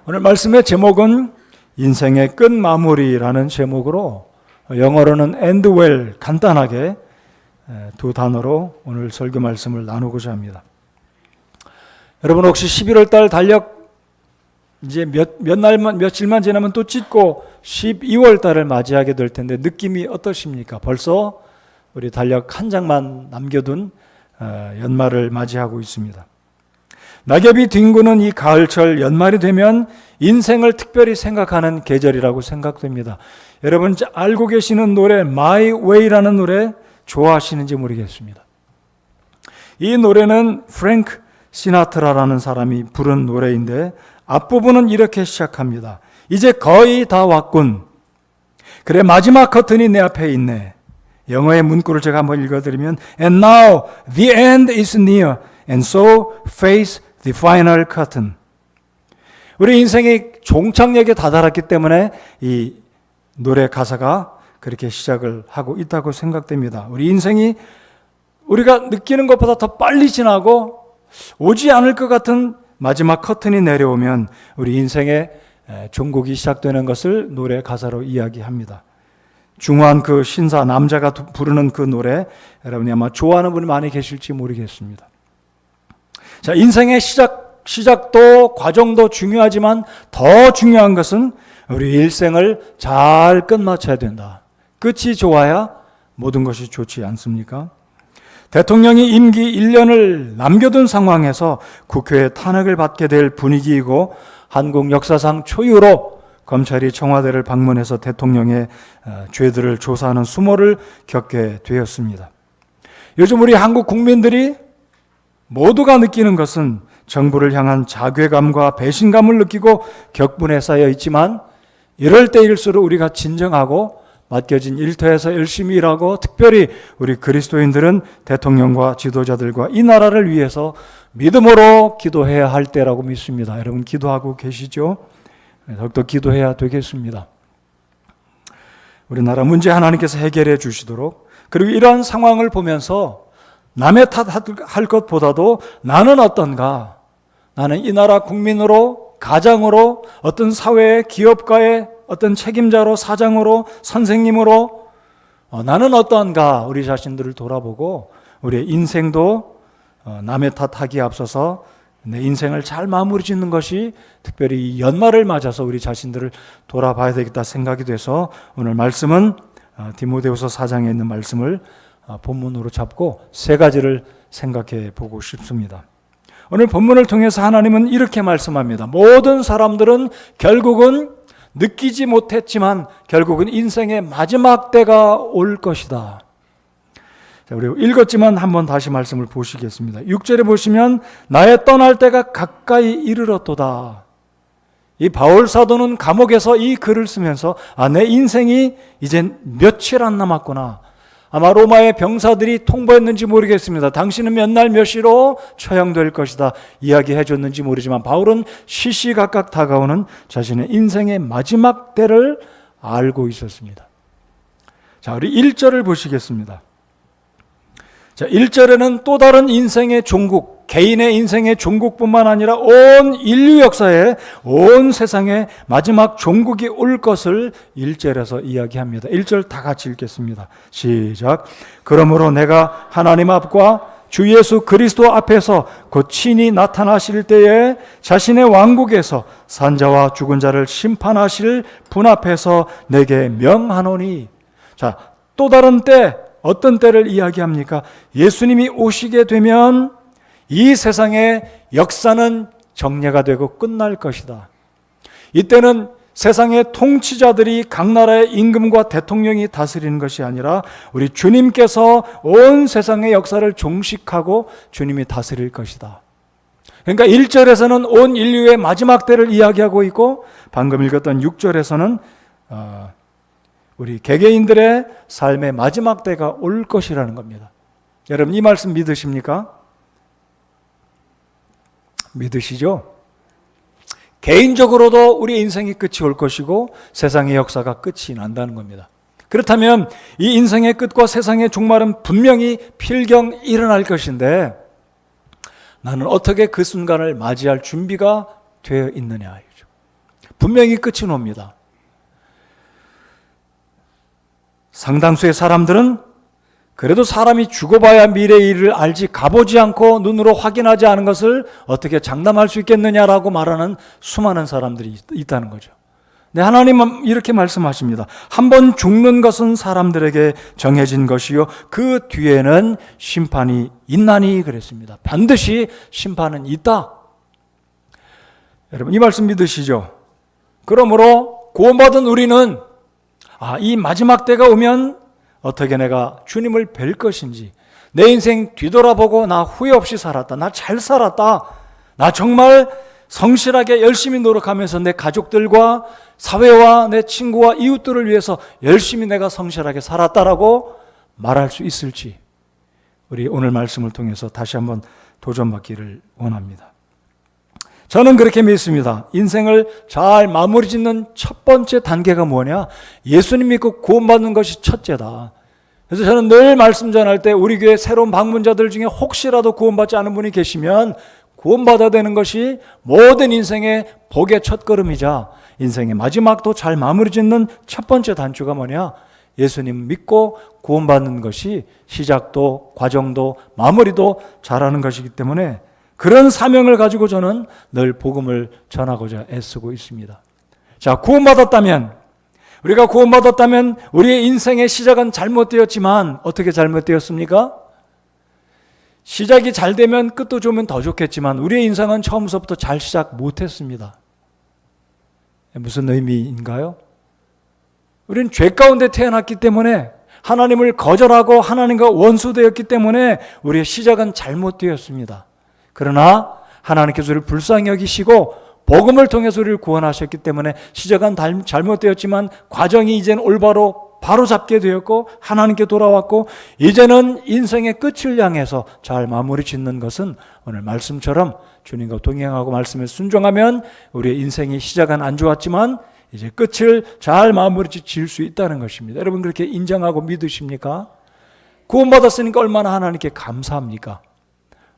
오늘 말씀의 제목은 인생의 끝마무리라는 제목으로 영어로는 end well, 간단하게 두 단어로 오늘 설교 말씀을 나누고자 합니다. 여러분 혹시 11월 달 달력 이제 며칠만 지나면 또 찍고 12월 달을 맞이하게 될 텐데 느낌이 어떠십니까? 벌써 우리 달력 한 장만 남겨둔 연말을 맞이하고 있습니다. 낙엽이 뒹구는 이 가을철 연말이 되면 인생을 특별히 생각하는 계절이라고 생각됩니다. 여러분 알고 계시는 노래 My Way라는 노래 좋아하시는지 모르겠습니다. 이 노래는 프랭크 시나트라라는 사람이 부른 노래인데 앞부분은 이렇게 시작합니다. 이제 거의 다 왔군. 그래 마지막 커튼이 내 앞에 있네. 영어의 문구를 제가 한번 읽어드리면 And now the end is near and so face the final curtain. 우리 인생이 종착역에 다다랐기 때문에 이 노래 가사가 그렇게 시작을 하고 있다고 생각됩니다. 우리 인생이 우리가 느끼는 것보다 더 빨리 지나고 오지 않을 것 같은 마지막 커튼이 내려오면 우리 인생의 종국이 시작되는 것을 노래 가사로 이야기합니다. 중후한 그 신사 남자가 부르는 그 노래 여러분이 아마 좋아하는 분이 많이 계실지 모르겠습니다. 자, 인생의 시작도 과정도 중요하지만 더 중요한 것은 우리 일생을 잘 끝마쳐야 된다. 끝이 좋아야 모든 것이 좋지 않습니까? 대통령이 임기 1년을 남겨둔 상황에서 국회에 탄핵을 받게 될 분위기이고 한국 역사상 초유로 검찰이 청와대를 방문해서 대통령의 죄들을 조사하는 수모를 겪게 되었습니다. 요즘 우리 한국 국민들이 모두가 느끼는 것은 정부를 향한 자괴감과 배신감을 느끼고 격분에 쌓여 있지만 이럴 때일수록 우리가 진정하고 맡겨진 일터에서 열심히 일하고 특별히 우리 그리스도인들은 대통령과 지도자들과 이 나라를 위해서 믿음으로 기도해야 할 때라고 믿습니다. 여러분 기도하고 계시죠? 더욱더 기도해야 되겠습니다. 우리나라 문제 하나님께서 해결해 주시도록 그리고 이러한 상황을 보면서 남의 탓할 것보다도 나는 어떤가? 나는 이 나라 국민으로 가장으로 어떤 사회의 기업가의 어떤 책임자로 사장으로 선생님으로 나는 어떠한가 우리 자신들을 돌아보고 우리의 인생도 남의 탓하기에 앞서서 내 인생을 잘 마무리 짓는 것이 특별히 이 연말을 맞아서 우리 자신들을 돌아봐야 되겠다 생각이 돼서 오늘 말씀은 디모데후서 4장에 있는 말씀을 본문으로 잡고 세 가지를 생각해 보고 싶습니다. 오늘 본문을 통해서 하나님은 이렇게 말씀합니다. 모든 사람들은 결국은 느끼지 못했지만 결국은 인생의 마지막 때가 올 것이다. 자, 우리 읽었지만 한번 다시 말씀을 보시겠습니다. 6절에 보시면 나의 떠날 때가 가까이 이르렀도다. 이 바울 사도는 감옥에서 이 글을 쓰면서 내 인생이 이제 며칠 안 남았구나. 아마 로마의 병사들이 통보했는지 모르겠습니다. 당신은 몇 날 몇 시로 처형될 것이다 이야기해 줬는지 모르지만 바울은 시시각각 다가오는 자신의 인생의 마지막 때를 알고 있었습니다. 자, 우리 1절을 보시겠습니다. 자, 1절에는 또 다른 인생의 종국, 개인의 인생의 종국뿐만 아니라 온 인류 역사에 온 세상에 마지막 종국이 올 것을 1절에서 이야기합니다. 1절 다 같이 읽겠습니다. 시작. 그러므로 내가 하나님 앞과 주 예수 그리스도 앞에서 곧 친히 나타나실 때에 자신의 왕국에서 산자와 죽은 자를 심판하실 분 앞에서 내게 명하노니. 자, 또 다른 때 어떤 때를 이야기합니까? 예수님이 오시게 되면 이 세상의 역사는 정례가 되고 끝날 것이다. 이때는 세상의 통치자들이 각 나라의 임금과 대통령이 다스리는 것이 아니라 우리 주님께서 온 세상의 역사를 종식하고 주님이 다스릴 것이다. 그러니까 1절에서는 온 인류의 마지막 때를 이야기하고 있고 방금 읽었던 6절에서는 우리 개개인들의 삶의 마지막 때가 올 것이라는 겁니다. 여러분 이 말씀 믿으십니까? 믿으시죠? 개인적으로도 우리 인생의 끝이 올 것이고 세상의 역사가 끝이 난다는 겁니다. 그렇다면 이 인생의 끝과 세상의 종말은 분명히 필경 일어날 것인데 나는 어떻게 그 순간을 맞이할 준비가 되어 있느냐. 분명히 끝이 옵니다. 상당수의 사람들은 그래도 사람이 죽어봐야 미래의 일을 알지 가보지 않고 눈으로 확인하지 않은 것을 어떻게 장담할 수 있겠느냐라고 말하는 수많은 사람들이 있다는 거죠. 네, 하나님은 이렇게 말씀하십니다. 한 번 죽는 것은 사람들에게 정해진 것이요 그 뒤에는 심판이 있나니 그랬습니다. 반드시 심판은 있다. 여러분 이 말씀 믿으시죠? 그러므로 구원받은 우리는 이 마지막 때가 오면 어떻게 내가 주님을 뵐 것인지, 내 인생 뒤돌아보고 나 후회 없이 살았다, 나 잘 살았다, 나 정말 성실하게 열심히 노력하면서 내 가족들과 사회와 내 친구와 이웃들을 위해서 열심히 내가 성실하게 살았다라고 말할 수 있을지 우리 오늘 말씀을 통해서 다시 한번 도전받기를 원합니다. 저는 그렇게 믿습니다. 인생을 잘 마무리 짓는 첫 번째 단계가 뭐냐? 예수님 믿고 구원받는 것이 첫째다. 그래서 저는 늘 말씀 전할 때 우리 교회 새로운 방문자들 중에 혹시라도 구원받지 않은 분이 계시면 구원받아야 되는 것이 모든 인생의 복의 첫걸음이자 인생의 마지막도 잘 마무리 짓는 첫 번째 단추가 뭐냐? 예수님 믿고 구원받는 것이 시작도 과정도 마무리도 잘하는 것이기 때문에 그런 사명을 가지고 저는 늘 복음을 전하고자 애쓰고 있습니다. 자, 우리가 구원받았다면 우리의 인생의 시작은 잘못되었지만 어떻게 잘못되었습니까? 시작이 잘 되면 끝도 좋으면 더 좋겠지만 우리의 인생은 처음부터 잘 시작 못했습니다. 무슨 의미인가요? 우리는 죄 가운데 태어났기 때문에 하나님을 거절하고 하나님과 원수되었기 때문에 우리의 시작은 잘못되었습니다. 그러나 하나님께서 우리를 불쌍히 여기시고 복음을 통해서 우리를 구원하셨기 때문에 시작은 잘못되었지만 과정이 이제는 올바로 바로잡게 되었고 하나님께 돌아왔고 이제는 인생의 끝을 향해서 잘 마무리 짓는 것은 오늘 말씀처럼 주님과 동행하고 말씀에 순종하면 우리의 인생의 시작은 안 좋았지만 이제 끝을 잘 마무리 지을 수 있다는 것입니다. 여러분 그렇게 인정하고 믿으십니까? 구원받았으니까 얼마나 하나님께 감사합니까?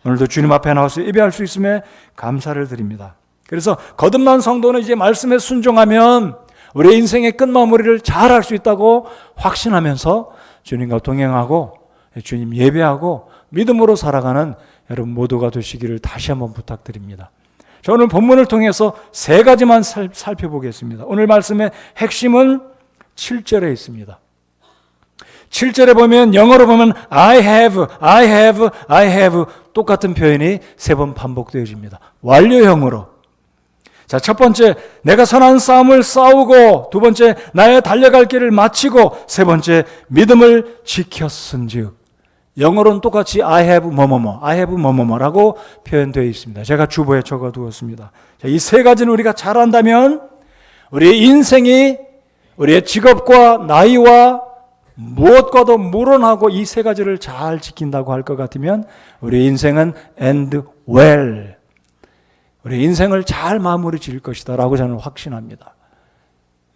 오늘도 주님 앞에 나와서 예배할 수 있음에 감사를 드립니다. 그래서 거듭난 성도는 이제 말씀에 순종하면 우리의 인생의 끝마무리를 잘 할 수 있다고 확신하면서 주님과 동행하고 주님 예배하고 믿음으로 살아가는 여러분 모두가 되시기를 다시 한번 부탁드립니다. 자, 오늘 본문을 통해서 세 가지만 살펴보겠습니다. 오늘 말씀의 핵심은 7절에 있습니다. 7절에 보면 영어로 보면 I have 똑같은 표현이 세 번 반복되어집니다. 완료형으로. 자, 첫 번째, 내가 선한 싸움을 싸우고, 두 번째, 나의 달려갈 길을 마치고, 세 번째, 믿음을 지켰은즉. 영어로는 똑같이 I have 뭐뭐뭐라고 표현되어 있습니다. 제가 주보에 적어두었습니다. 자, 이 세 가지는 우리가 잘한다면 우리의 인생이 우리의 직업과 나이와 무엇과도 무론하고 이 세 가지를 잘 지킨다고 할 것 같으면 우리의 인생은 end well, 우리 인생을 잘 마무리 지을 것이다 라고 저는 확신합니다.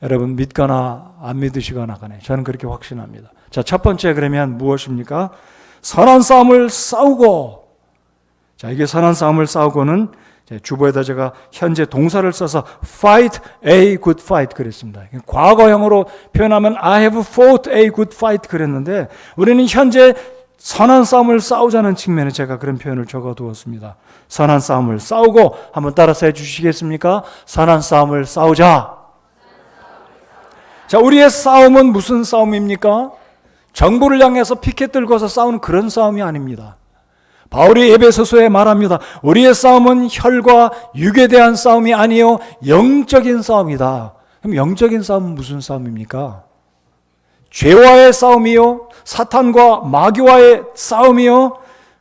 여러분 믿거나 안 믿으시거나 간에 저는 그렇게 확신합니다. 자, 첫 번째 그러면 무엇입니까? 선한 싸움을 싸우고. 자, 이게 선한 싸움을 싸우고는 주보에다 제가 현재 동사를 써서 fight a good fight 그랬습니다. 과거형으로 표현하면 I have fought a good fight 그랬는데 우리는 현재 선한 싸움을 싸우자는 측면에 제가 그런 표현을 적어두었습니다. 선한 싸움을 싸우고 한번 따라서 해주시겠습니까? 선한 싸움을 싸우자. 자, 우리의 싸움은 무슨 싸움입니까? 정부를 향해서 피켓 들고서 싸우는 그런 싸움이 아닙니다. 바울이 에베소서에 말합니다. 우리의 싸움은 혈과 육에 대한 싸움이 아니요 영적인 싸움이다. 그럼 영적인 싸움은 무슨 싸움입니까? 죄와의 싸움이요, 사탄과 마귀와의 싸움이요,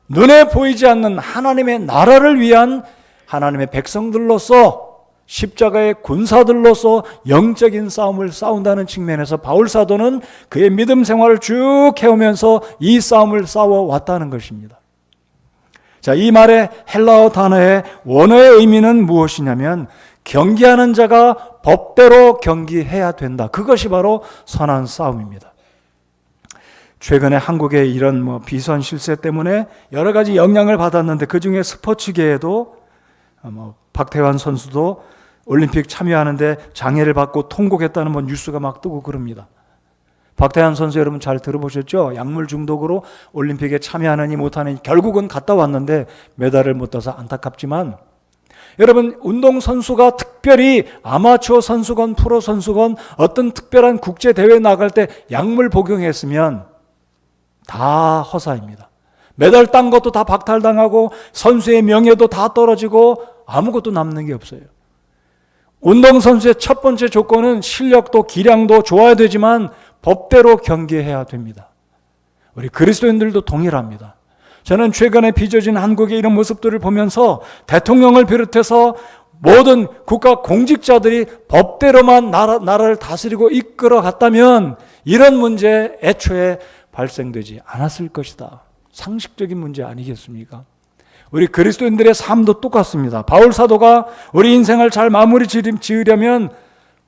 눈에 보이지 않는 하나님의 나라를 위한 하나님의 백성들로서 십자가의 군사들로서 영적인 싸움을 싸운다는 측면에서 바울 사도는 그의 믿음 생활을 쭉 해오면서 이 싸움을 싸워왔다는 것입니다. 자, 이 말의 헬라어 단어의 원어의 의미는 무엇이냐면 경기하는 자가 법대로 경기해야 된다. 그것이 바로 선한 싸움입니다. 최근에 한국의 이런 비선 실세 때문에 여러 가지 영향을 받았는데 그 중에 스포츠계에도 박태환 선수도 올림픽 참여하는데 장애를 받고 통곡했다는 뭐 뉴스가 막 뜨고 그럽니다. 박태환 선수 여러분 잘 들어보셨죠? 약물 중독으로 올림픽에 참여하느니 못하느니 결국은 갔다 왔는데 메달을 못 따서 안타깝지만, 여러분 운동선수가 특별히 아마추어 선수건 프로 선수건 어떤 특별한 국제대회에 나갈 때 약물 복용했으면 다 허사입니다. 메달 딴 것도 다 박탈당하고 선수의 명예도 다 떨어지고 아무것도 남는 게 없어요. 운동선수의 첫 번째 조건은 실력도 기량도 좋아야 되지만 법대로 경기해야 됩니다. 우리 그리스도인들도 동일합니다. 저는 최근에 빚어진 한국의 이런 모습들을 보면서 대통령을 비롯해서 모든 국가 공직자들이 법대로만 나라를 다스리고 이끌어 갔다면 이런 문제 애초에 발생되지 않았을 것이다. 상식적인 문제 아니겠습니까? 우리 그리스도인들의 삶도 똑같습니다. 바울 사도가 우리 인생을 잘 마무리 지으려면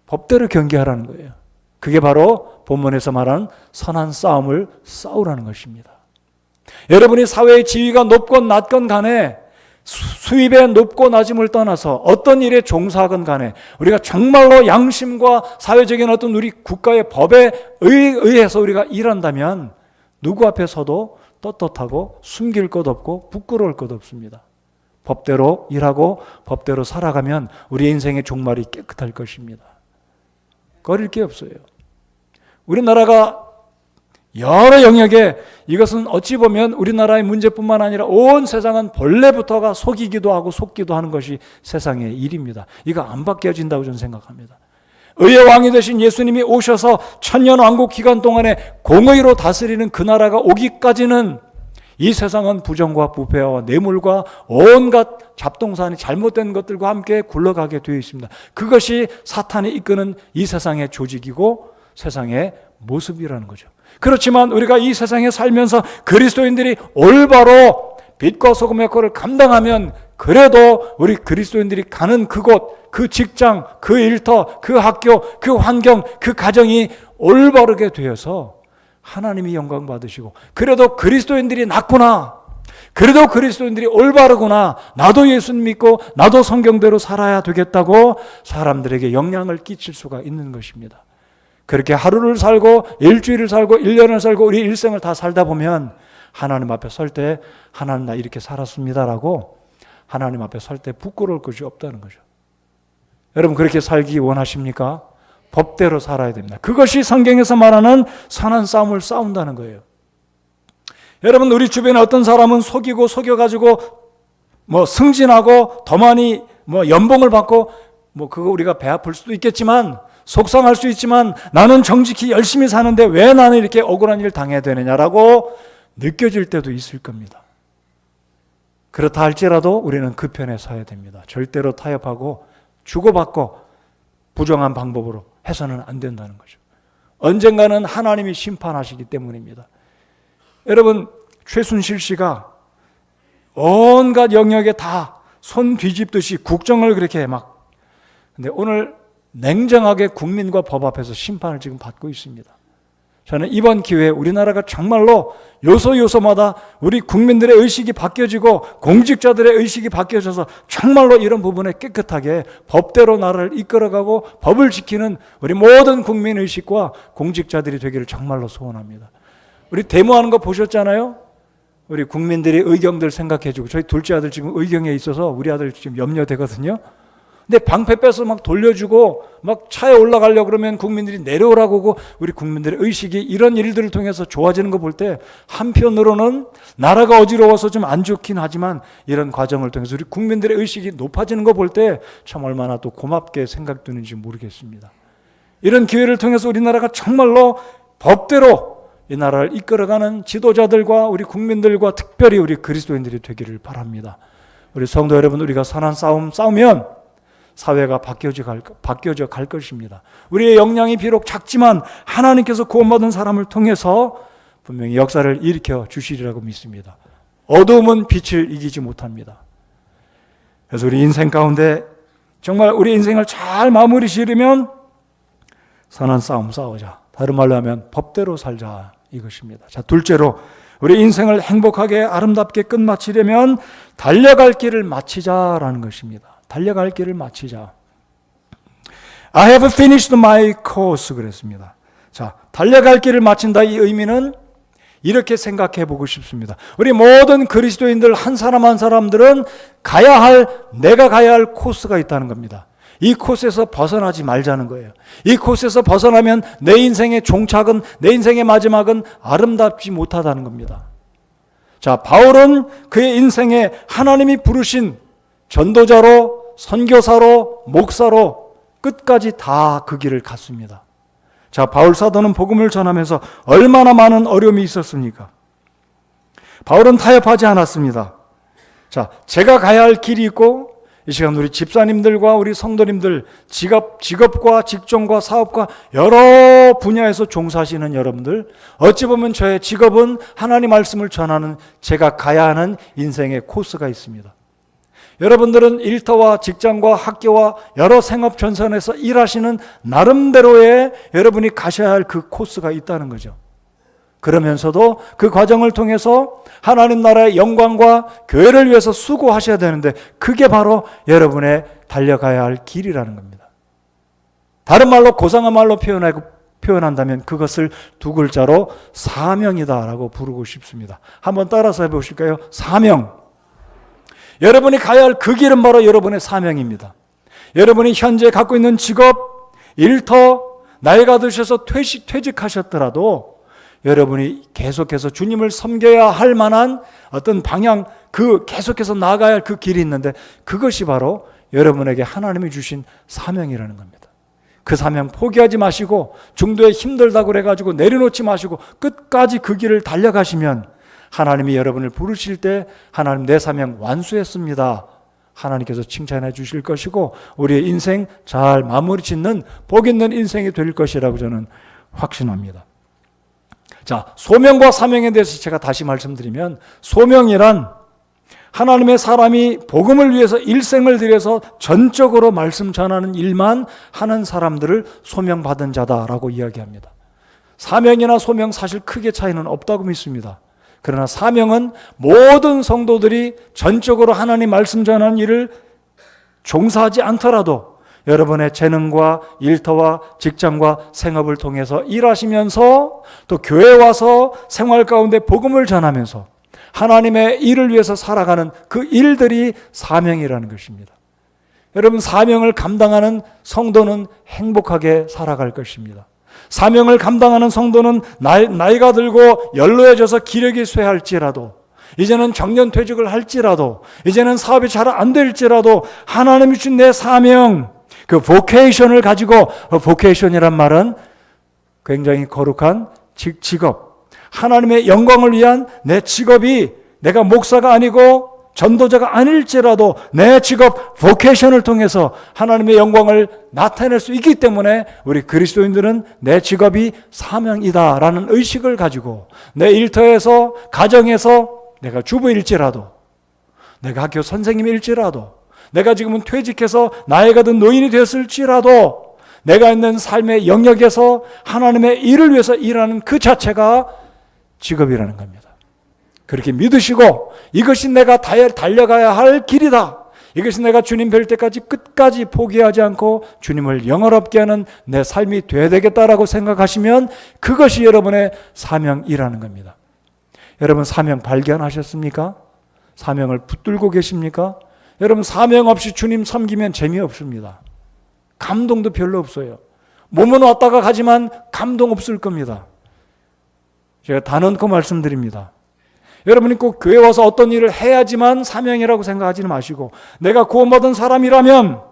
법대로 경계하라는 거예요. 그게 바로 본문에서 말하는 선한 싸움을 싸우라는 것입니다. 여러분이 사회의 지위가 높건 낮건 간에, 수입의 높고 낮음을 떠나서 어떤 일에 종사하건 간에 우리가 정말로 양심과 사회적인 어떤 우리 국가의 법에 의해서 우리가 일한다면 누구 앞에 서도 떳떳하고 숨길 것 없고 부끄러울 것 없습니다. 법대로 일하고 법대로 살아가면 우리 인생의 종말이 깨끗할 것입니다. 꺼릴 게 없어요. 우리나라가 여러 영역에, 이것은 어찌 보면 우리나라의 문제뿐만 아니라 온 세상은 본래부터가 속이기도 하고 속기도 하는 것이 세상의 일입니다. 이거 안 바뀌어진다고 저는 생각합니다. 의의 왕이 되신 예수님이 오셔서 천년 왕국 기간 동안에 공의로 다스리는 그 나라가 오기까지는 이 세상은 부정과 부패와 뇌물과 온갖 잡동사니 잘못된 것들과 함께 굴러가게 되어 있습니다. 그것이 사탄이 이끄는 이 세상의 조직이고 세상의 모습이라는 거죠. 그렇지만 우리가 이 세상에 살면서 그리스도인들이 올바로 빛과 소금의 꼴을 감당하면 그래도 우리 그리스도인들이 가는 그곳, 그 직장, 그 일터, 그 학교, 그 환경, 그 가정이 올바르게 되어서 하나님이 영광 받으시고, 그래도 그리스도인들이 낫구나, 그래도 그리스도인들이 올바르구나, 나도 예수 믿고 나도 성경대로 살아야 되겠다고 사람들에게 영향을 끼칠 수가 있는 것입니다. 그렇게 하루를 살고 일주일을 살고 1년을 살고 우리 일생을 다 살다 보면 하나님 앞에 설 때 하나님 나 이렇게 살았습니다라고 하나님 앞에 설 때 부끄러울 것이 없다는 거죠. 여러분 그렇게 살기 원하십니까? 법대로 살아야 됩니다. 그것이 성경에서 말하는 선한 싸움을 싸운다는 거예요. 여러분 우리 주변에 어떤 사람은 속이고 속여가지고 승진하고 더 많이 연봉을 받고 그거 우리가 배 아플 수도 있겠지만 속상할 수 있지만 나는 정직히 열심히 사는데 왜 나는 이렇게 억울한 일을 당해야 되느냐라고 느껴질 때도 있을 겁니다. 그렇다 할지라도 우리는 그 편에 서야 됩니다. 절대로 타협하고 주고받고 부정한 방법으로 해서는 안 된다는 거죠. 언젠가는 하나님이 심판하시기 때문입니다. 여러분 최순실 씨가 온갖 영역에 다 손 뒤집듯이 국정을 그렇게 근데 오늘 냉정하게 국민과 법 앞에서 심판을 지금 받고 있습니다. 저는 이번 기회에 우리나라가 정말로 요소요소마다 우리 국민들의 의식이 바뀌어지고 공직자들의 의식이 바뀌어져서 정말로 이런 부분에 깨끗하게 법대로 나라를 이끌어가고 법을 지키는 우리 모든 국민의식과 공직자들이 되기를 정말로 소원합니다. 우리 데모하는 거 보셨잖아요? 우리 국민들의 의경들 생각해주고, 저희 둘째 아들 지금 의경에 있어서 우리 아들 지금 염려되거든요. 근데 방패 빼서 돌려주고 차에 올라가려고 그러면 국민들이 내려오라고 하고, 우리 국민들의 의식이 이런 일들을 통해서 좋아지는 거 볼 때 한편으로는 나라가 어지러워서 좀 안 좋긴 하지만 이런 과정을 통해서 우리 국민들의 의식이 높아지는 거 볼 때 참 얼마나 또 고맙게 생각되는지 모르겠습니다. 이런 기회를 통해서 우리나라가 정말로 법대로 이 나라를 이끌어가는 지도자들과 우리 국민들과 특별히 우리 그리스도인들이 되기를 바랍니다. 우리 성도 여러분, 우리가 선한 싸움 싸우면 사회가 바뀌어져 갈 것입니다. 우리의 역량이 비록 작지만 하나님께서 구원받은 사람을 통해서 분명히 역사를 일으켜 주시리라고 믿습니다. 어두움은 빛을 이기지 못합니다. 그래서 우리 인생 가운데 정말 우리 인생을 잘 마무리 지으려면 선한 싸움 싸우자. 다른 말로 하면 법대로 살자 이것입니다. 자, 둘째로 우리 인생을 행복하게 아름답게 끝마치려면 달려갈 길을 마치자라는 것입니다. 달려갈 길을 마치자. I have finished my course 그랬습니다. 자, 달려갈 길을 마친다 이 의미는 이렇게 생각해 보고 싶습니다. 우리 모든 그리스도인들 한 사람 한 사람들은 내가 가야 할 코스가 있다는 겁니다. 이 코스에서 벗어나지 말자는 거예요. 이 코스에서 벗어나면 내 인생의 종착은, 내 인생의 마지막은 아름답지 못하다는 겁니다. 자, 바울은 그의 인생에 하나님이 부르신 전도자로, 선교사로, 목사로 끝까지 다 그 길을 갔습니다. 자, 바울 사도는 복음을 전하면서 얼마나 많은 어려움이 있었습니까? 바울은 타협하지 않았습니다. 자, 제가 가야 할 길이 있고 이 시간 우리 집사님들과 우리 성도님들 직업과 직종과 사업과 여러 분야에서 종사하시는 여러분들, 어찌 보면 저의 직업은 하나님 말씀을 전하는 제가 가야 하는 인생의 코스가 있습니다. 여러분들은 일터와 직장과 학교와 여러 생업 전선에서 일하시는 나름대로의 여러분이 가셔야 할 그 코스가 있다는 거죠. 그러면서도 그 과정을 통해서 하나님 나라의 영광과 교회를 위해서 수고하셔야 되는데 그게 바로 여러분의 달려가야 할 길이라는 겁니다. 다른 말로 고상한 말로 표현한다면 그것을 두 글자로 사명이다라고 부르고 싶습니다. 한번 따라서 해보실까요? 사명. 여러분이 가야 할 그 길은 바로 여러분의 사명입니다. 여러분이 현재 갖고 있는 직업, 일터, 나이가 드셔서 퇴직하셨더라도 여러분이 계속해서 주님을 섬겨야 할 만한 어떤 방향, 계속해서 나아가야 할 그 길이 있는데 그것이 바로 여러분에게 하나님이 주신 사명이라는 겁니다. 그 사명 포기하지 마시고 중도에 힘들다고 그래가지고 내려놓지 마시고 끝까지 그 길을 달려가시면 하나님이 여러분을 부르실 때 하나님 내 사명 완수했습니다. 하나님께서 칭찬해 주실 것이고 우리의 인생 잘 마무리 짓는 복 있는 인생이 될 것이라고 저는 확신합니다. 자, 소명과 사명에 대해서 제가 다시 말씀드리면 소명이란 하나님의 사람이 복음을 위해서 일생을 들여서 전적으로 말씀 전하는 일만 하는 사람들을 소명받은 자다라고 이야기합니다. 사명이나 소명 사실 크게 차이는 없다고 믿습니다. 그러나 사명은 모든 성도들이 전적으로 하나님 말씀 전하는 일을 종사하지 않더라도 여러분의 재능과 일터와 직장과 생업을 통해서 일하시면서 또 교회에 와서 생활 가운데 복음을 전하면서 하나님의 일을 위해서 살아가는 그 일들이 사명이라는 것입니다. 여러분, 사명을 감당하는 성도는 행복하게 살아갈 것입니다. 사명을 감당하는 성도는 나이가 들고 연로해져서 기력이 쇠할지라도, 이제는 정년퇴직을 할지라도, 이제는 사업이 잘 안 될지라도 하나님이 주신 내 사명, 그 보케이션을 가지고, 보케이션이란 말은 굉장히 거룩한 직업, 하나님의 영광을 위한 내 직업이 내가 목사가 아니고 전도자가 아닐지라도 내 직업, 보케이션을 통해서 하나님의 영광을 나타낼 수 있기 때문에 우리 그리스도인들은 내 직업이 사명이다라는 의식을 가지고 내 일터에서, 가정에서 내가 주부일지라도, 내가 학교 선생님일지라도, 내가 지금은 퇴직해서 나이가 든 노인이 되었을지라도 내가 있는 삶의 영역에서 하나님의 일을 위해서 일하는 그 자체가 직업이라는 겁니다. 그렇게 믿으시고 이것이 내가 달려가야 할 길이다. 이것이 내가 주님 뵐 때까지 끝까지 포기하지 않고 주님을 영원롭게 하는 내 삶이 되어야 되겠다라고 생각하시면 그것이 여러분의 사명이라는 겁니다. 여러분, 사명 발견하셨습니까? 사명을 붙들고 계십니까? 여러분, 사명 없이 주님 섬기면 재미없습니다. 감동도 별로 없어요. 몸은 왔다가 가지만 감동 없을 겁니다. 제가 단언코 말씀드립니다. 여러분이 꼭 교회 와서 어떤 일을 해야지만 사명이라고 생각하지는 마시고 내가 구원받은 사람이라면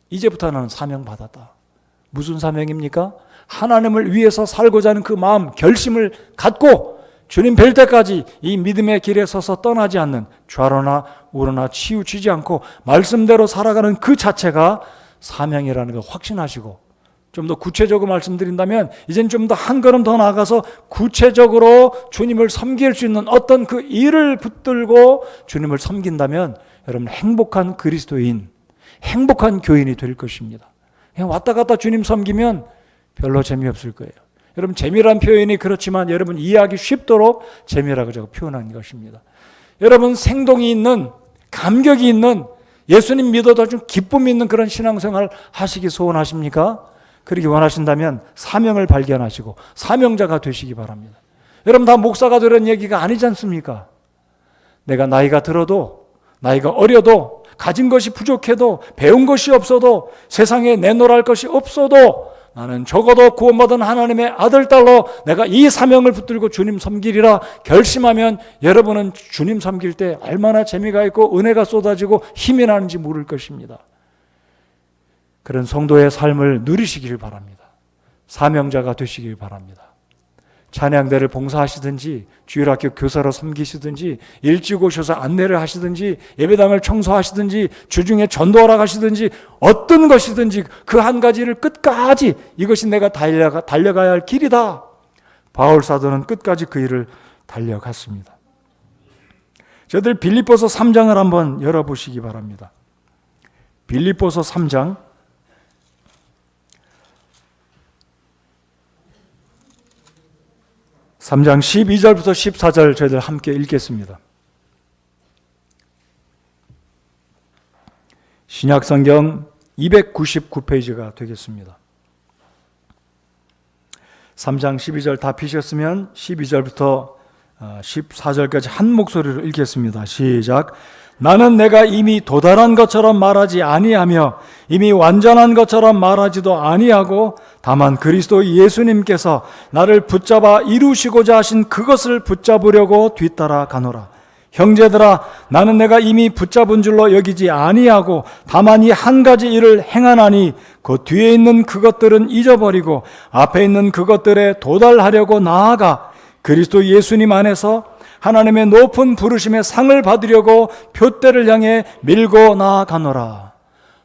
이제부터 나는 사명받았다. 무슨 사명입니까? 하나님을 위해서 살고자 하는 그 마음, 결심을 갖고 주님 뵐 때까지 이 믿음의 길에 서서 떠나지 않는, 좌로나 우로나 치우치지 않고 말씀대로 살아가는 그 자체가 사명이라는 걸 확신하시고, 좀 더 구체적으로 말씀드린다면 이젠 좀 더 한 걸음 더 나아가서 구체적으로 주님을 섬길 수 있는 어떤 그 일을 붙들고 주님을 섬긴다면 여러분 행복한 그리스도인, 행복한 교인이 될 것입니다. 그냥 왔다 갔다 주님 섬기면 별로 재미없을 거예요. 여러분, 재미란 표현이 그렇지만 여러분 이해하기 쉽도록 재미라고 제가 표현한 것입니다. 여러분, 생동이 있는, 감격이 있는 예수님 믿어도 좀 기쁨 있는 그런 신앙생활 하시기 소원하십니까? 그렇게 원하신다면 사명을 발견하시고 사명자가 되시기 바랍니다. 여러분 다 목사가 되라는 얘기가 아니지 않습니까? 내가 나이가 들어도, 나이가 어려도, 가진 것이 부족해도, 배운 것이 없어도, 세상에 내놓을 것이 없어도 나는 적어도 구원받은 하나님의 아들, 딸로 내가 이 사명을 붙들고 주님 섬기리라 결심하면 여러분은 주님 섬길 때 얼마나 재미가 있고 은혜가 쏟아지고 힘이 나는지 모를 것입니다. 그런 성도의 삶을 누리시길 바랍니다. 사명자가 되시길 바랍니다. 찬양대를 봉사하시든지 주일학교 교사로 섬기시든지 일찍 오셔서 안내를 하시든지 예배당을 청소하시든지 주중에 전도하러 가시든지 어떤 것이든지 그 한 가지를 끝까지 이것이 내가 달려가야 할 길이다. 바울 사도는 끝까지 그 일을 달려갔습니다. 저희들 빌립보서 3장을 한번 열어보시기 바랍니다. 빌립보서 3장 3장 12절부터 14절 저희들 함께 읽겠습니다. 신약성경 299페이지가 되겠습니다. 3장 12절 다 피셨으면 12절부터 14절까지 한 목소리로 읽겠습니다. 시작. 나는 내가 이미 도달한 것처럼 말하지 아니하며 이미 완전한 것처럼 말하지도 아니하고 다만 그리스도 예수님께서 나를 붙잡아 이루시고자 하신 그것을 붙잡으려고 뒤따라 가노라. 형제들아, 나는 내가 이미 붙잡은 줄로 여기지 아니하고 다만 이 한 가지 일을 행하나니 그 뒤에 있는 그것들은 잊어버리고 앞에 있는 그것들에 도달하려고 나아가 그리스도 예수님 안에서 하나님의 높은 부르심의 상을 받으려고 표대를 향해 밀고 나아가노라.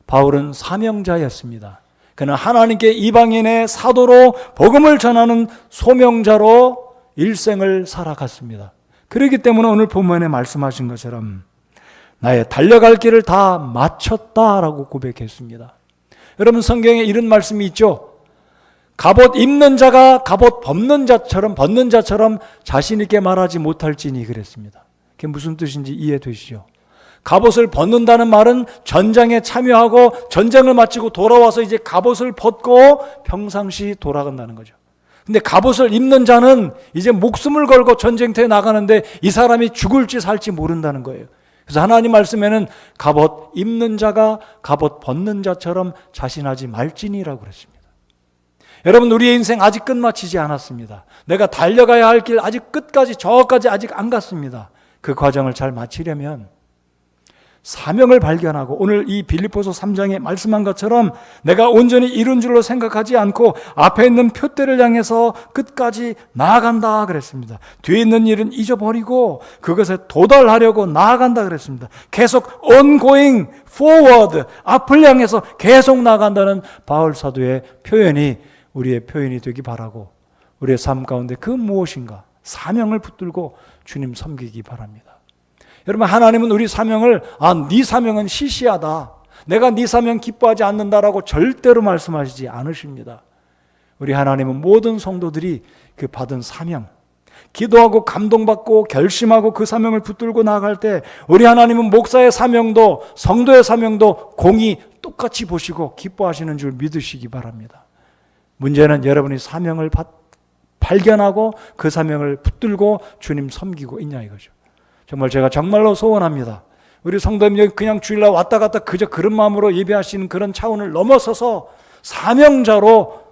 바울은 사명자였습니다. 그는 하나님께 이방인의 사도로 복음을 전하는 소명자로 일생을 살아갔습니다. 그렇기 때문에 오늘 본문에 말씀하신 것처럼 나의 달려갈 길을 다 마쳤다라고 고백했습니다. 여러분 성경에 이런 말씀이 있죠. 갑옷 입는 자가 갑옷 벗는 자처럼 자신 있게 말하지 못할지니 그랬습니다. 그게 무슨 뜻인지 이해되시죠? 갑옷을 벗는다는 말은 전장에 참여하고 전쟁을 마치고 돌아와서 이제 갑옷을 벗고 평상시 돌아간다는 거죠. 근데 갑옷을 입는 자는 이제 목숨을 걸고 전쟁터에 나가는데 이 사람이 죽을지 살지 모른다는 거예요. 그래서 하나님 말씀에는 갑옷 입는 자가 갑옷 벗는 자처럼 자신하지 말지니라고 그랬습니다. 여러분 우리의 인생 아직 끝마치지 않았습니다. 내가 달려가야 할 길 아직 끝까지 저까지 아직 안 갔습니다. 그 과정을 잘 마치려면 사명을 발견하고 오늘 이 빌립보서 3장에 말씀한 것처럼 내가 온전히 이룬 줄로 생각하지 않고 앞에 있는 표대를 향해서 끝까지 나아간다 그랬습니다. 뒤에 있는 일은 잊어버리고 그것에 도달하려고 나아간다 그랬습니다. 계속 ongoing forward, 앞을 향해서 계속 나아간다는 바울 사도의 표현이 우리의 표현이 되기 바라고 우리의 삶 가운데 그 무엇인가 사명을 붙들고 주님 섬기기 바랍니다. 여러분 하나님은 우리 사명을 네 사명은 시시하다, 내가 네 사명 기뻐하지 않는다라고 절대로 말씀하시지 않으십니다. 우리 하나님은 모든 성도들이 그 받은 사명, 기도하고 감동받고 결심하고 그 사명을 붙들고 나아갈 때 우리 하나님은 목사의 사명도 성도의 사명도 공히 똑같이 보시고 기뻐하시는 줄 믿으시기 바랍니다. 문제는 여러분이 사명을 발견하고 그 사명을 붙들고 주님 섬기고 있냐 이거죠. 정말 제가 정말로 소원합니다. 우리 성도님 여기 그냥 주일날 왔다 갔다 그저 그런 마음으로 예배하시는 그런 차원을 넘어서서 사명자로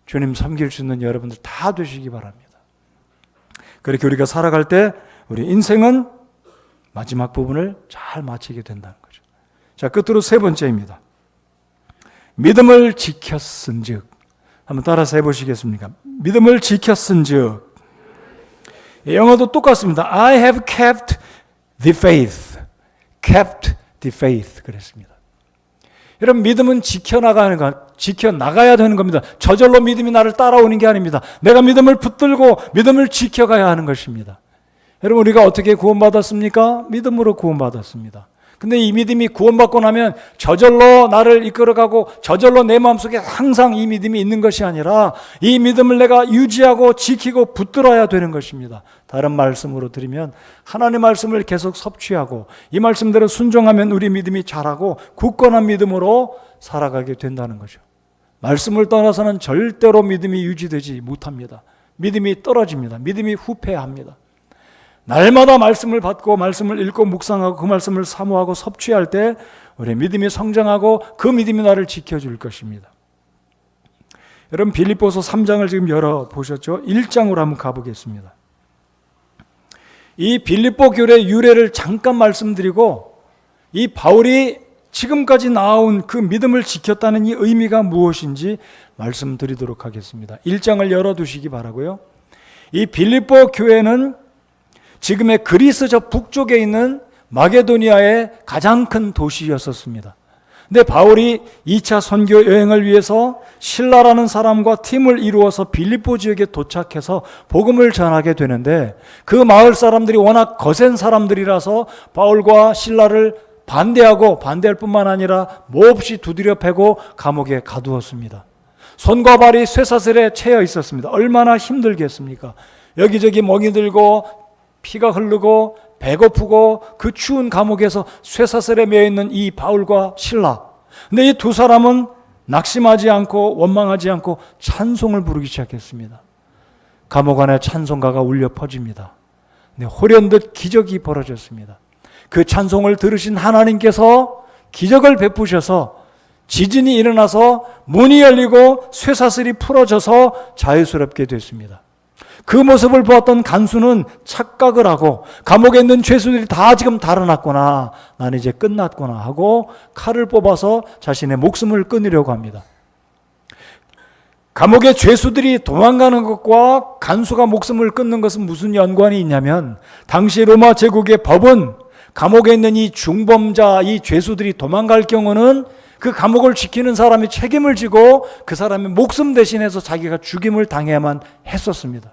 주님 섬길 수 있는 여러분들 다 되시기 바랍니다. 그렇게 우리가 살아갈 때 우리 인생은 마지막 부분을 잘 마치게 된다는 거죠. 자, 끝으로 세 번째입니다. 믿음을 지켰은즉. 한번 따라서 해보시겠습니까? 믿음을 지켰은즉. 영어도 똑같습니다. I have kept the faith. kept the faith 그랬습니다. 여러분 믿음은 지켜나가야 되는 겁니다. 저절로 믿음이 나를 따라오는 게 아닙니다. 내가 믿음을 붙들고 믿음을 지켜가야 하는 것입니다. 여러분 우리가 어떻게 구원받았습니까? 믿음으로 구원받았습니다. 근데 이 믿음이 구원받고 나면 저절로 나를 이끌어가고 저절로 내 마음속에 항상 이 믿음이 있는 것이 아니라 이 믿음을 내가 유지하고 지키고 붙들어야 되는 것입니다. 다른 말씀으로 드리면 하나님의 말씀을 계속 섭취하고 이 말씀대로 순종하면 우리 믿음이 자라고 굳건한 믿음으로 살아가게 된다는 거죠. 말씀을 떠나서는 절대로 믿음이 유지되지 못합니다. 믿음이 떨어집니다. 믿음이 후퇴합니다. 날마다 말씀을 받고 말씀을 읽고 묵상하고 그 말씀을 사모하고 섭취할 때 우리 믿음이 성장하고 그 믿음이 나를 지켜줄 것입니다. 여러분 빌립보서 3장을 지금 열어보셨죠? 1장으로 한번 가보겠습니다. 이 빌립보 교회의 유래를 잠깐 말씀드리고 이 바울이 지금까지 나온 그 믿음을 지켰다는 이 의미가 무엇인지 말씀드리도록 하겠습니다. 1장을 열어두시기 바라고요. 이 빌립보 교회는 지금의 그리스 저 북쪽에 있는 마게도니아의 가장 큰 도시였었습니다. 근데 바울이 2차 선교 여행을 위해서 실라라는 사람과 팀을 이루어서 빌립보 지역에 도착해서 복음을 전하게 되는데 그 마을 사람들이 워낙 거센 사람들이라서 바울과 실라를 반대할 뿐만 아니라 몹시 두드려 패고 감옥에 가두었습니다. 손과 발이 쇠사슬에 채여 있었습니다. 얼마나 힘들겠습니까? 여기저기 멍이 들고 피가 흐르고 배고프고 그 추운 감옥에서 쇠사슬에 매여있는 이 바울과 실라. 근데 이 두 사람은 낙심하지 않고 원망하지 않고 찬송을 부르기 시작했습니다. 감옥 안에 찬송가가 울려 퍼집니다. 호련듯 기적이 벌어졌습니다. 그 찬송을 들으신 하나님께서 기적을 베푸셔서 지진이 일어나서 문이 열리고 쇠사슬이 풀어져서 자유스럽게 됐습니다. 그 모습을 보았던 간수는 착각을 하고 감옥에 있는 죄수들이 다 지금 달아났구나, 나는 이제 끝났구나 하고 칼을 뽑아서 자신의 목숨을 끊으려고 합니다. 감옥의 죄수들이 도망가는 것과 간수가 목숨을 끊는 것은 무슨 연관이 있냐면 당시 로마 제국의 법은 감옥에 있는 이 중범자, 이 죄수들이 도망갈 경우는 그 감옥을 지키는 사람이 책임을 지고 그 사람의 목숨 대신해서 자기가 죽임을 당해야만 했었습니다.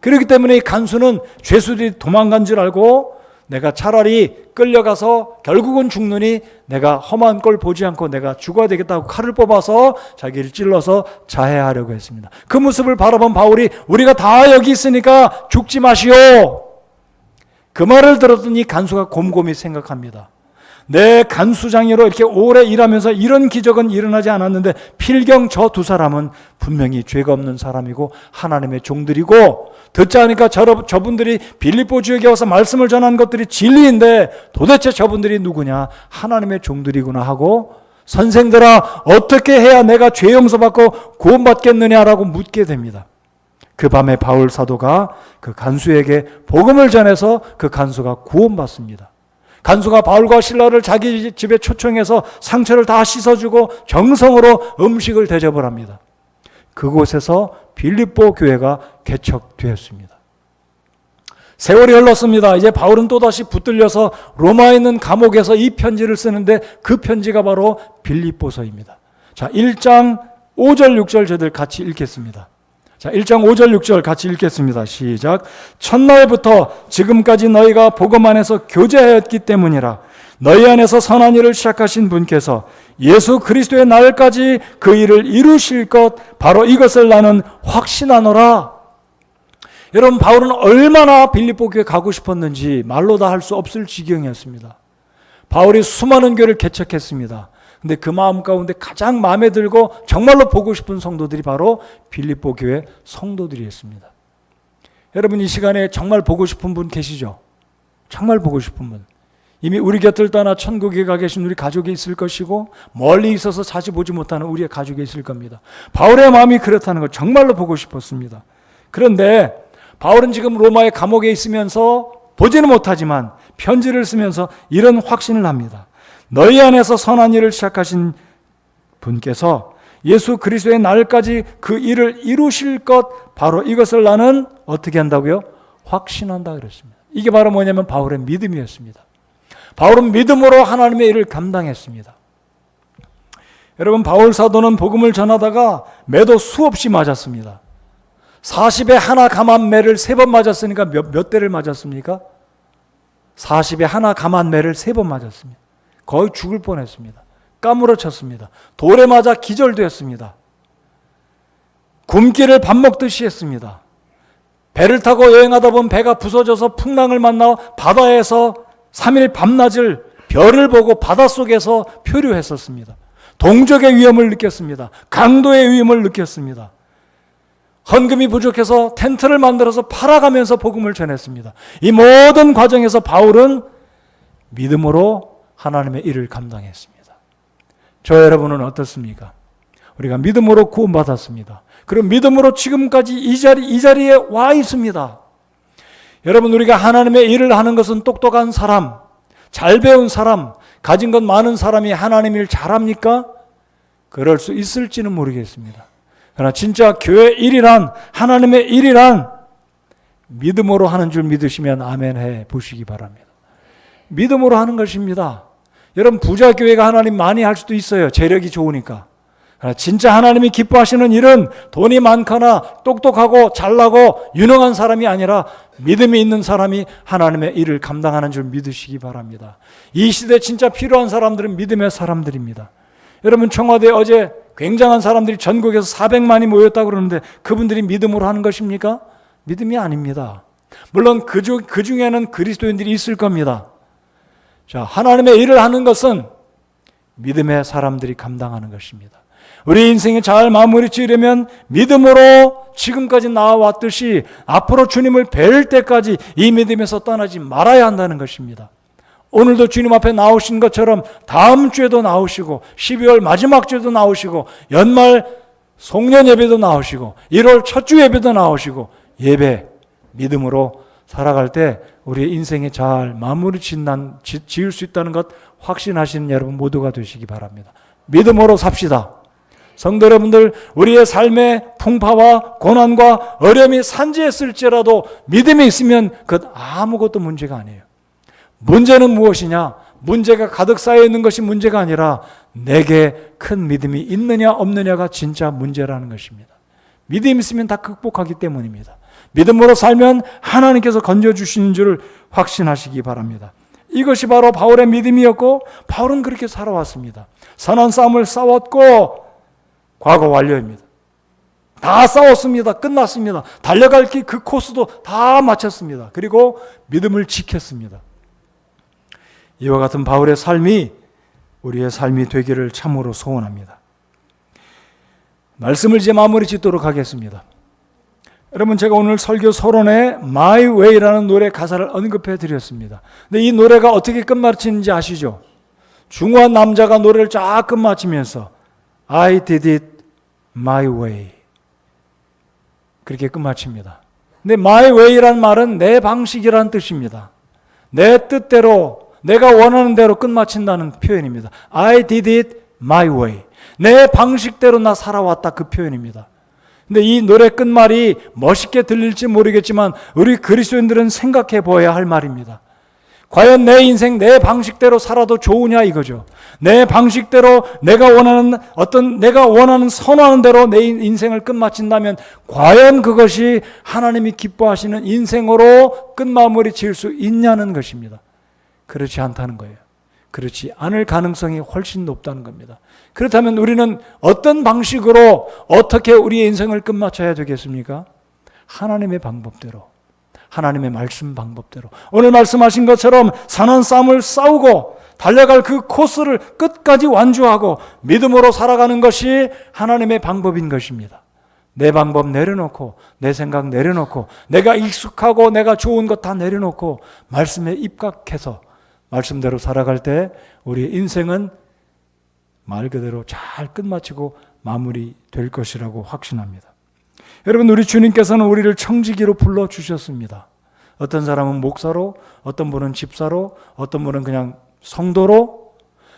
그렇기 때문에 이 간수는 죄수들이 도망간 줄 알고 내가 차라리 끌려가서 결국은 죽느니 내가 험한 꼴 보지 않고 내가 죽어야 되겠다고 칼을 뽑아서 자기를 찔러서 자해하려고 했습니다. 그 모습을 바라본 바울이 우리가 다 여기 있으니까 죽지 마시오. 그 말을 들었더니 간수가 곰곰이 생각합니다. 내 간수장이로 이렇게 오래 일하면서 이런 기적은 일어나지 않았는데 필경 저 두 사람은 분명히 죄가 없는 사람이고 하나님의 종들이고 듣자 하니까 저분들이 빌립보 지역에 와서 말씀을 전한 것들이 진리인데 도대체 저분들이 누구냐? 하나님의 종들이구나 하고 선생들아 어떻게 해야 내가 죄 용서받고 구원받겠느냐라고 묻게 됩니다. 그 밤에 바울 사도가 그 간수에게 복음을 전해서 그 간수가 구원받습니다. 간수가 바울과 실라를 자기 집에 초청해서 상처를 다 씻어주고 정성으로 음식을 대접을 합니다. 그곳에서 빌립보 교회가 개척되었습니다. 세월이 흘렀습니다. 이제 바울은 또다시 붙들려서 로마에 있는 감옥에서 이 편지를 쓰는데 그 편지가 바로 빌립보서입니다. 자, 1장 5절 6절 저희들 같이 읽겠습니다. 자, 1장 5절 6절 같이 읽겠습니다. 시작. 첫날부터 지금까지 너희가 복음 안에서 교제하였기 때문이라. 너희 안에서 선한 일을 시작하신 분께서 예수 그리스도의 날까지 그 일을 이루실 것 바로 이것을 나는 확신하노라. 여러분 바울은 얼마나 빌립보 교회 가고 싶었는지 말로 다 할 수 없을 지경이었습니다. 바울이 수많은 교회를 개척했습니다. 근데 그 마음 가운데 가장 마음에 들고 정말로 보고 싶은 성도들이 바로 빌립보 교회 성도들이었습니다. 여러분 이 시간에 정말 보고 싶은 분 계시죠? 정말 보고 싶은 분. 이미 우리 곁을 떠나 천국에 가 계신 우리 가족이 있을 것이고 멀리 있어서 자주 보지 못하는 우리의 가족이 있을 겁니다. 바울의 마음이 그렇다는 걸 정말로 보고 싶었습니다. 그런데 바울은 지금 로마의 감옥에 있으면서 보지는 못하지만 편지를 쓰면서 이런 확신을 합니다. 너희 안에서 선한 일을 시작하신 분께서 예수 그리스도의 날까지 그 일을 이루실 것 바로 이것을 나는 어떻게 한다고요? 확신한다 그랬습니다. 이게 바로 뭐냐면 바울의 믿음이었습니다. 바울은 믿음으로 하나님의 일을 감당했습니다. 여러분 바울 사도는 복음을 전하다가 매도 수없이 맞았습니다. 40에 하나 감한 매를 3번 맞았으니까 몇 대를 맞았습니까? 40에 하나 감한 매를 3번 맞았습니다. 거의 죽을 뻔했습니다. 까무러쳤습니다. 돌에 맞아 기절되었습니다. 굶기를 밥 먹듯이 했습니다. 배를 타고 여행하다 보면 배가 부서져서 풍랑을 만나 바다에서 3일 밤낮을 별을 보고 바닷속에서 표류했었습니다. 동족의 위험을 느꼈습니다. 강도의 위험을 느꼈습니다. 헌금이 부족해서 텐트를 만들어서 팔아가면서 복음을 전했습니다. 이 모든 과정에서 바울은 믿음으로 하나님의 일을 감당했습니다. 저 여러분은 어떻습니까? 우리가 믿음으로 구원받았습니다. 그리고 믿음으로 지금까지 이 자리에 와 있습니다. 여러분, 우리가 하나님의 일을 하는 것은 똑똑한 사람, 잘 배운 사람, 가진 것 많은 사람이 하나님 일 잘합니까? 그럴 수 있을지는 모르겠습니다. 그러나 진짜 교회 일이란, 하나님의 일이란 믿음으로 하는 줄 믿으시면 아멘 해 보시기 바랍니다. 믿음으로 하는 것입니다. 여러분, 부자 교회가 하나님 많이 할 수도 있어요. 재력이 좋으니까. 그러나 진짜 하나님이 기뻐하시는 일은 돈이 많거나 똑똑하고 잘나고 유능한 사람이 아니라 믿음이 있는 사람이 하나님의 일을 감당하는 줄 믿으시기 바랍니다. 이 시대에 진짜 필요한 사람들은 믿음의 사람들입니다. 여러분, 청와대에 어제 굉장한 사람들이 전국에서 400만이 모였다고 그러는데 그분들이 믿음으로 하는 것입니까? 믿음이 아닙니다. 물론 그 중에는 그리스도인들이 있을 겁니다. 자, 하나님의 일을 하는 것은 믿음의 사람들이 감당하는 것입니다. 우리 인생이 잘 마무리 지으려면 믿음으로 지금까지 나아왔듯이 앞으로 주님을 뵐 때까지 이 믿음에서 떠나지 말아야 한다는 것입니다. 오늘도 주님 앞에 나오신 것처럼 다음 주에도 나오시고 12월 마지막 주에도 나오시고 연말 송년 예배도 나오시고 1월 첫 주 예배도 나오시고 예배 믿음으로 살아갈 때 우리의 인생이 잘 마무리 지을 수 있다는 것 확신하시는 여러분 모두가 되시기 바랍니다. 믿음으로 삽시다. 성도 여러분들, 우리의 삶의 풍파와 고난과 어려움이 산재했을지라도 믿음이 있으면 그것 아무것도 문제가 아니에요. 문제는 무엇이냐? 문제가 가득 쌓여 있는 것이 문제가 아니라 내게 큰 믿음이 있느냐 없느냐가 진짜 문제라는 것입니다. 믿음이 있으면 다 극복하기 때문입니다. 믿음으로 살면 하나님께서 건져주시는 줄을 확신하시기 바랍니다. 이것이 바로 바울의 믿음이었고 바울은 그렇게 살아왔습니다. 선한 싸움을 싸웠고 과거 완료입니다. 다 싸웠습니다. 끝났습니다. 달려갈 길 그 코스도 다 마쳤습니다. 그리고 믿음을 지켰습니다. 이와 같은 바울의 삶이 우리의 삶이 되기를 참으로 소원합니다. 말씀을 이제 마무리 짓도록 하겠습니다. 여러분, 제가 오늘 설교 서론에 My Way라는 노래 가사를 언급해 드렸습니다. 근데 이 노래가 어떻게 끝마치는지 아시죠? 중후한 남자가 노래를 쫙 끝마치면서 I did it my way 그렇게 끝마칩니다. 근데 my way라는 말은 내 방식이라는 뜻입니다. 내 뜻대로 내가 원하는 대로 끝마친다는 표현입니다. I did it my way. 내 방식대로 나 살아왔다, 그 표현입니다. 근데 이 노래 끝말이 멋있게 들릴지 모르겠지만 우리 그리스도인들은 생각해 보아야 할 말입니다. 과연 내 인생 내 방식대로 살아도 좋으냐 이거죠. 내 방식대로 내가 원하는 선호하는 대로 내 인생을 끝마친다면 과연 그것이 하나님이 기뻐하시는 인생으로 끝마무리 지을 수 있냐는 것입니다. 그렇지 않다는 거예요. 그렇지 않을 가능성이 훨씬 높다는 겁니다. 그렇다면 우리는 어떤 방식으로 어떻게 우리의 인생을 끝마쳐야 되겠습니까? 하나님의 방법대로, 하나님의 말씀 방법대로, 오늘 말씀하신 것처럼 선한 싸움을 싸우고 달려갈 그 코스를 끝까지 완주하고 믿음으로 살아가는 것이 하나님의 방법인 것입니다. 내 방법 내려놓고 내 생각 내려놓고 내가 익숙하고 내가 좋은 것 다 내려놓고 말씀에 입각해서 말씀대로 살아갈 때 우리의 인생은 말 그대로 잘 끝마치고 마무리될 것이라고 확신합니다. 여러분, 우리 주님께서는 우리를 청지기로 불러주셨습니다. 어떤 사람은 목사로, 어떤 분은 집사로, 어떤 분은 그냥 성도로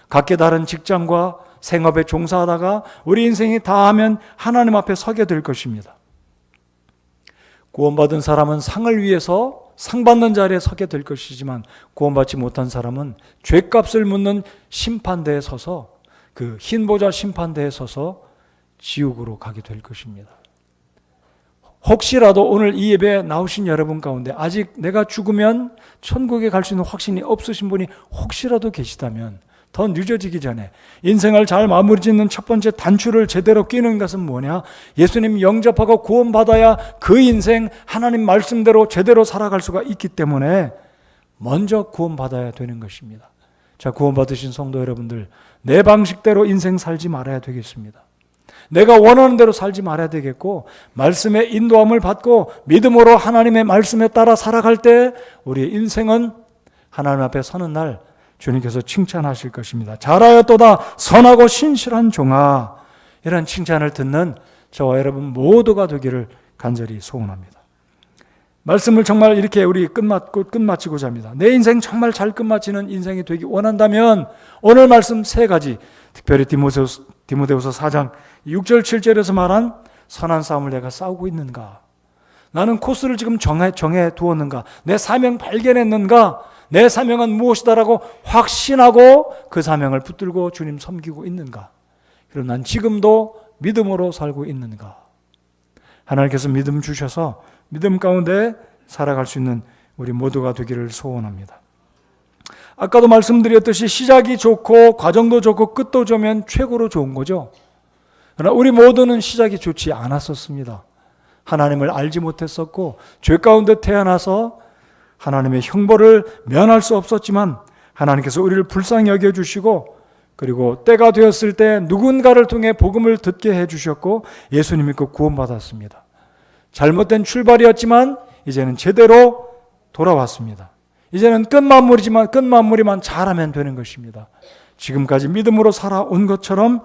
각기 다른 직장과 생업에 종사하다가 우리 인생이 다 하면 하나님 앞에 서게 될 것입니다. 구원받은 사람은 상을 위해서 상 받는 자리에 서게 될 것이지만 구원받지 못한 사람은 죄값을 묻는 심판대에 서서 그 흰 보좌 심판대에 서서 지옥으로 가게 될 것입니다. 혹시라도 오늘 이 예배에 나오신 여러분 가운데 아직 내가 죽으면 천국에 갈 수 있는 확신이 없으신 분이 혹시라도 계시다면 더 늦어지기 전에 인생을 잘 마무리 짓는 첫 번째 단추를 제대로 끼는 것은 뭐냐? 예수님 영접하고 구원받아야 그 인생 하나님 말씀대로 제대로 살아갈 수가 있기 때문에 먼저 구원받아야 되는 것입니다. 자, 구원받으신 성도 여러분들, 내 방식대로 인생 살지 말아야 되겠습니다. 내가 원하는 대로 살지 말아야 되겠고, 말씀의 인도함을 받고 믿음으로 하나님의 말씀에 따라 살아갈 때 우리의 인생은 하나님 앞에 서는 날 주님께서 칭찬하실 것입니다. 잘하였도다 선하고 신실한 종아. 이런 칭찬을 듣는 저와 여러분 모두가 되기를 간절히 소원합니다. 말씀을 정말 이렇게 우리 끝마치고자 합니다. 내 인생 정말 잘 끝마치는 인생이 되기 원한다면 오늘 말씀 세 가지, 특별히 디모데후서 4장 6절 7절에서 말한 선한 싸움을 내가 싸우고 있는가? 나는 코스를 지금 정해 두었는가? 내 사명 발견했는가? 내 사명은 무엇이다라고 확신하고 그 사명을 붙들고 주님 섬기고 있는가? 그럼 난 지금도 믿음으로 살고 있는가? 하나님께서 믿음 주셔서 믿음 가운데 살아갈 수 있는 우리 모두가 되기를 소원합니다. 아까도 말씀드렸듯이 시작이 좋고 과정도 좋고 끝도 좋으면 최고로 좋은 거죠. 그러나 우리 모두는 시작이 좋지 않았었습니다. 하나님을 알지 못했었고 죄 가운데 태어나서 하나님의 형벌을 면할 수 없었지만 하나님께서 우리를 불쌍히 여겨주시고 그리고 때가 되었을 때 누군가를 통해 복음을 듣게 해주셨고 예수님 믿고 구원받았습니다. 잘못된 출발이었지만 이제는 제대로 돌아왔습니다. 이제는 끝마무리만 잘하면 되는 것입니다. 지금까지 믿음으로 살아온 것처럼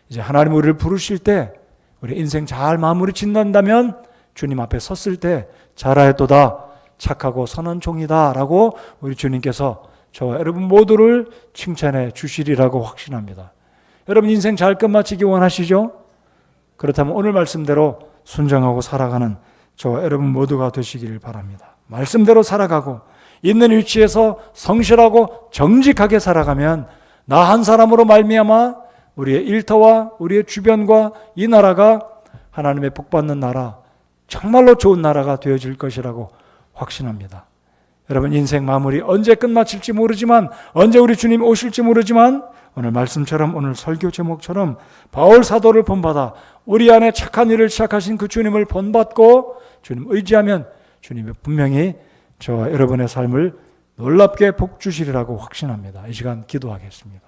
이제 하나님 우리를 부르실 때 우리 인생 잘 마무리 짓는다면 주님 앞에 섰을 때 잘하였도다 착하고 선한 종이다 라고 우리 주님께서 저와 여러분 모두를 칭찬해 주시리라고 확신합니다. 여러분 인생 잘 끝마치기 원하시죠? 그렇다면 오늘 말씀대로 순종하고 살아가는 저와 여러분 모두가 되시기를 바랍니다. 말씀대로 살아가고 있는 위치에서 성실하고 정직하게 살아가면 나 한 사람으로 말미암아 우리의 일터와 우리의 주변과 이 나라가 하나님의 복받는 나라, 정말로 좋은 나라가 되어질 것이라고 확신합니다. 여러분 인생 마무리 언제 끝마칠지 모르지만 언제 우리 주님 오실지 모르지만 오늘 말씀처럼 오늘 설교 제목처럼 바울 사도를 본받아 우리 안에 착한 일을 시작하신 그 주님을 본받고 주님 의지하면 주님이 분명히 저와 여러분의 삶을 놀랍게 복 주시리라고 확신합니다. 이 시간 기도하겠습니다.